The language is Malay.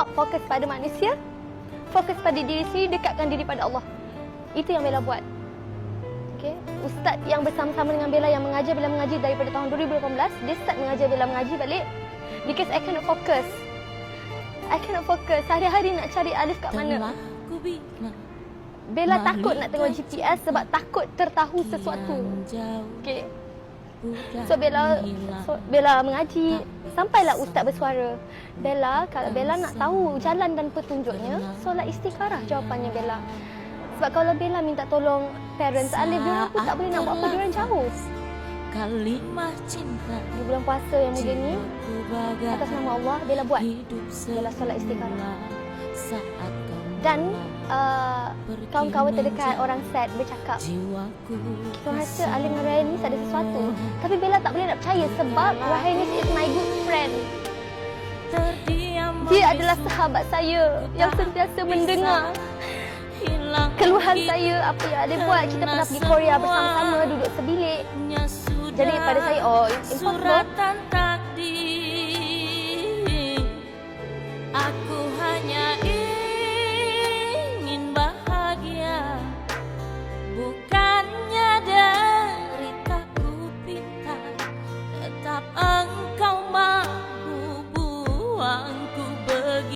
Stop fokus pada manusia, fokus pada diri sendiri, dekatkan diri pada Allah. Itu yang Bella buat. Okay. Ustaz yang bersama-sama dengan Bella, yang mengajar Bella mengaji daripada tahun 2018, dia start mengajar Bella mengaji balik. Because I cannot focus. Sehari-hari nak cari alif kat mana. Bella takut nak tengok GPS sebab takut tertahu sesuatu. Okay. So Bella mengaji, sampailah ustaz bersuara. Bella, kalau Bella nak tahu jalan dan petunjuknya, solat istikharah jawapannya Bella. Sebab kalau Bella minta tolong parents alif, diorang pun tak boleh nak buat apa, diorang jauh. Di bulan puasa yang mulia ni, atas nama Allah, Bella buat. Bella solat istikharah. Dan kawan-kawan terdekat, orang set bercakap, kita rasa Alif dan Rainis ada sesuatu. Tapi Bella tak boleh nak percaya sebab Rainis is my good friend. Dia adalah sahabat saya yang sentiasa mendengar keluhan saya, apa yang Alif buat. Kita pernah pergi Korea bersama-sama, duduk sebilik. Jadi pada saya, impossible. Aku hanya